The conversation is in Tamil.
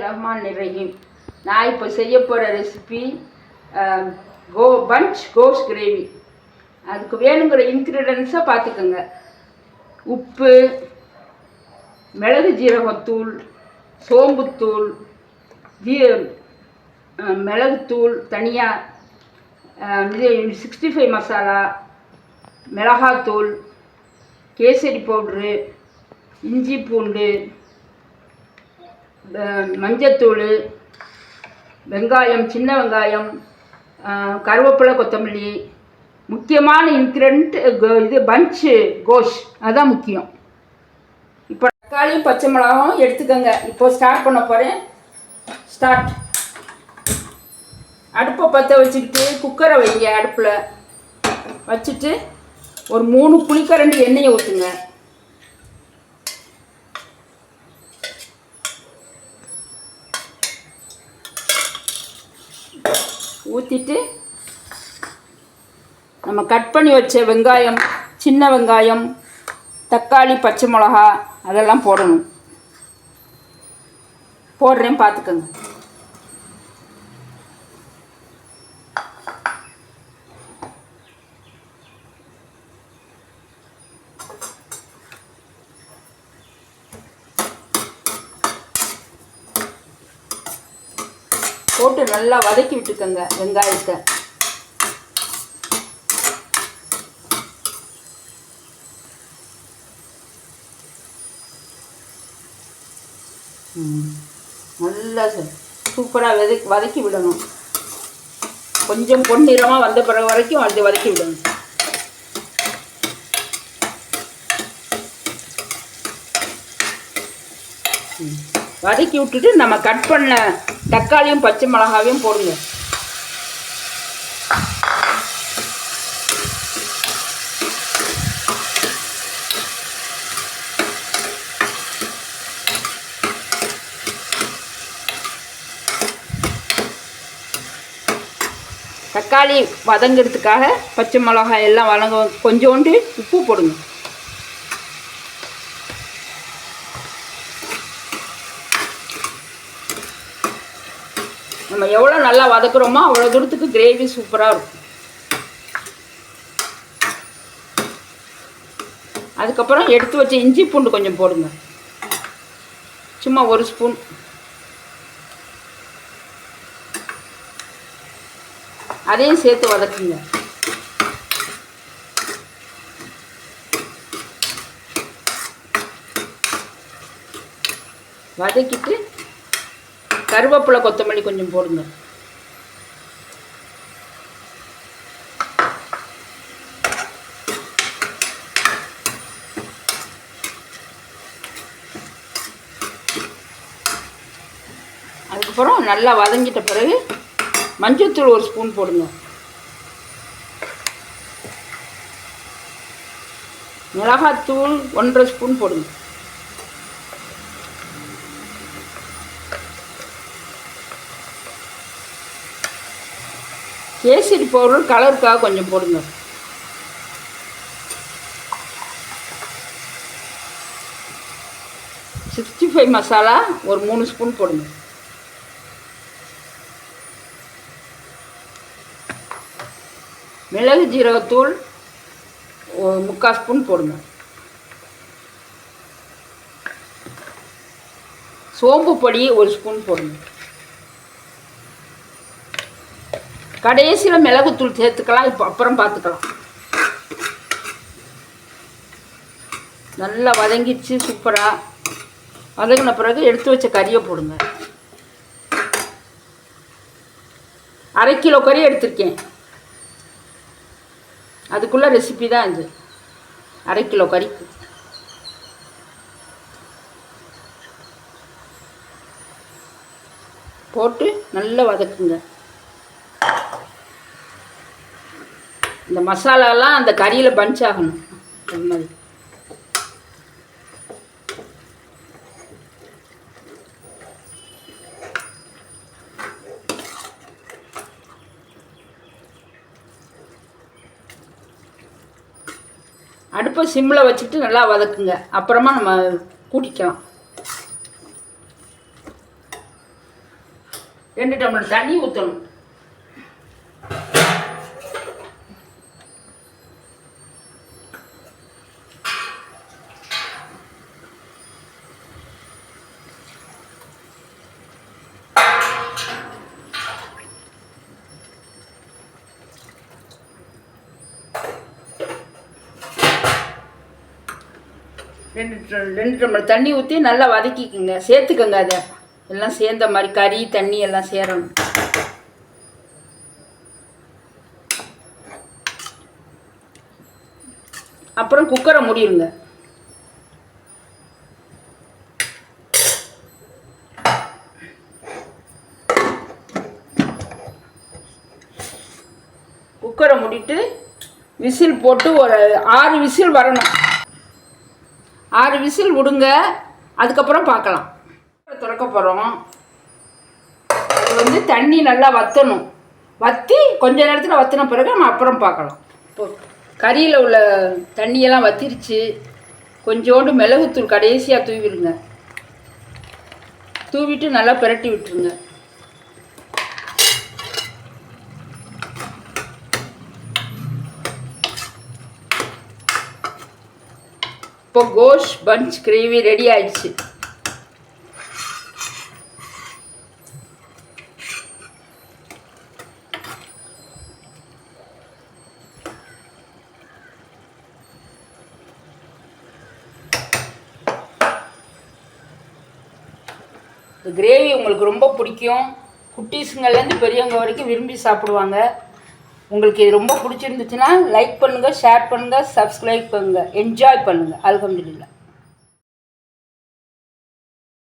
ரஹ்மானிர் ரஹீம். நான் இப்போ செய்ய போகிற ரெசிபி பஞ்ச் கோஷ் கிரேவி. அதுக்கு வேணுங்கிற இன்க்ரீடியன்ஸை பார்த்துக்கோங்க. உப்பு, மிளகு ஜீரகத்தூள், சோம்புத்தூள், மிளகுத்தூள் தனியாக, இது 65 மசாலா, மிளகாத்தூள், கேசரி பவுட்ரு, இஞ்சி பூண்டு, மஞ்சத்தூள், வெங்காயம், சின்ன வெங்காயம், கருவேப்பிலை, கொத்தமல்லி. முக்கியமான இன்க்ரீடியன்ட் இது பஞ்சு கோஷ், அதுதான் முக்கியம். இப்போ தக்காளியும் பச்சை மிளகாவும் எடுத்துக்கோங்க. இப்போ ஸ்டார்ட் பண்ண போகிறேன். ஸ்டார்ட். அடுப்பை பற்ற வச்சுக்கிட்டு குக்கரை வைங்க. அடுப்பில் வச்சுட்டு ஒரு 3 புளிக்கரண்டி எண்ணெயை ஊற்றுங்க. ஊற்றிட்டு நம்ம கட் பண்ணி வச்ச வெங்காயம், சின்ன வெங்காயம், தக்காளி, பச்சை மிளகா அதெல்லாம் போடணும். போடுறேன், பார்த்துக்கோங்க. போட்டு நல்லா வதக்கி விட்டுக்கோங்க வெங்காயத்தை. நல்லா சூப்பராக வதக்கி விடணும். கொஞ்சம் பொன்னிறமாக வந்த பிறகு வரைக்கும் அது வதக்கி விடணும். வதக்கி விட்டுட்டு நம்ம கட் பண்ண தக்காளியும் பச்சை மிளகாவையும் போடுங்க. தக்காளி வதங்கிறதுக்காக பச்சை மிளகாய் எல்லாம் வதங்க கொஞ்சோண்டு உப்பு போடுங்க. நம்ம எவ்வளோ நல்லா வதக்குறோமோ அவ்வளோ தூரத்துக்கு கிரேவி சூப்பராக இருக்கும். அதுக்கப்புறம் எடுத்து வச்ச இஞ்சி பூண்டு கொஞ்சம் போடுங்க. சும்மா 1 ஸ்பூன். அதையும் சேர்த்து வதக்குங்க. வதக்கிட்டு கருவேப்பிலை, கொத்தமல்லி கொஞ்சம் போடுங்க. அதுக்கப்புறம் நல்லா வதங்கிட்ட பிறகு மஞ்சத்தூள் 1 ஸ்பூன் போடுங்க. மிளகாத்தூள் 1½ ஸ்பூன் போடுங்க. கேசரி பவுடர் கலருக்காக கொஞ்சம் போடுங்க. $65 மசாலா ஒரு 3 ஸ்பூன் போடுங்க. மிளகு ஜீரகத்தூள் 3/4 ஸ்பூன் போடுங்க. சோம்பு பொடி 1 ஸ்பூன் போடுங்க. கடைசியில் மிளகுத்தூள் சேர்த்துக்கலாம். இப்போ அப்புறம் பார்த்துக்கலாம். நல்லா வதங்கிடுச்சு. சூப்பராக வதங்கின பிறகு எடுத்து வச்ச கறியை போடுங்க. 1/2 கிலோ கறி எடுத்திருக்கேன். அதுக்குள்ள ரெசிபி தான் இது. 1/2 கிலோ கறி போட்டு நல்லா வதக்குங்க. இந்த மசாலாலாம் அந்த கறியில் பஞ்ச் ஆகணும். அது மாதிரி அடுப்பை சிம்மில் வச்சுட்டு நல்லா வதக்குங்க. அப்புறமா நம்ம கூட்டிக்கலாம். 2 டம்ளர் தண்ணி ஊற்றணும். ரெண்டு டம்ளர் தண்ணி ஊற்றி நல்லா வதக்கிக்குங்க. சேர்த்துக்கங்க. அதை எல்லாம் சேர்ந்த மாதிரி கறி தண்ணி எல்லாம் சேரணும். அப்புறம் குக்கரை மூடிடுங்க. குக்கரை மூடிட்டு விசில் போட்டு ஒரு 6 விசில் வரணும். 6 விசில் விடுங்க. அதுக்கப்புறம் பார்க்கலாம். திறக்க போகிறோம். அது தண்ணி நல்லா வற்றணும். வற்றி கொஞ்ச நேரத்தில் வற்றின பிறகு நம்ம அப்புறம் பார்க்கலாம். இப்போ கறியில் உள்ள தண்ணியெல்லாம் வற்றிருச்சு. கொஞ்சோண்டு மிளகுத்தூள் கடைசியாக தூவிடுங்க. தூவிட்டு நல்லா பிரட்டி விட்டுருங்க. இப்போ கோஷ் பஞ்ச் கிரேவி ரெடி ஆயிடுச்சு. இந்த கிரேவி உங்களுக்கு ரொம்ப பிடிக்கும். குட்டீஸுங்கள்லேருந்து பெரியவங்க வரைக்கும் விரும்பி சாப்பிடுவாங்க. உங்களுக்கு இது ரொம்ப பிடிச்சிருந்துச்சுன்னா லைக் பண்ணுங்கள், ஷேர் பண்ணுங்கள், சப்ஸ்கிரைப் பண்ணுங்கள், என்ஜாய் பண்ணுங்கள். அல்ஹம்துலில்லாஹ்.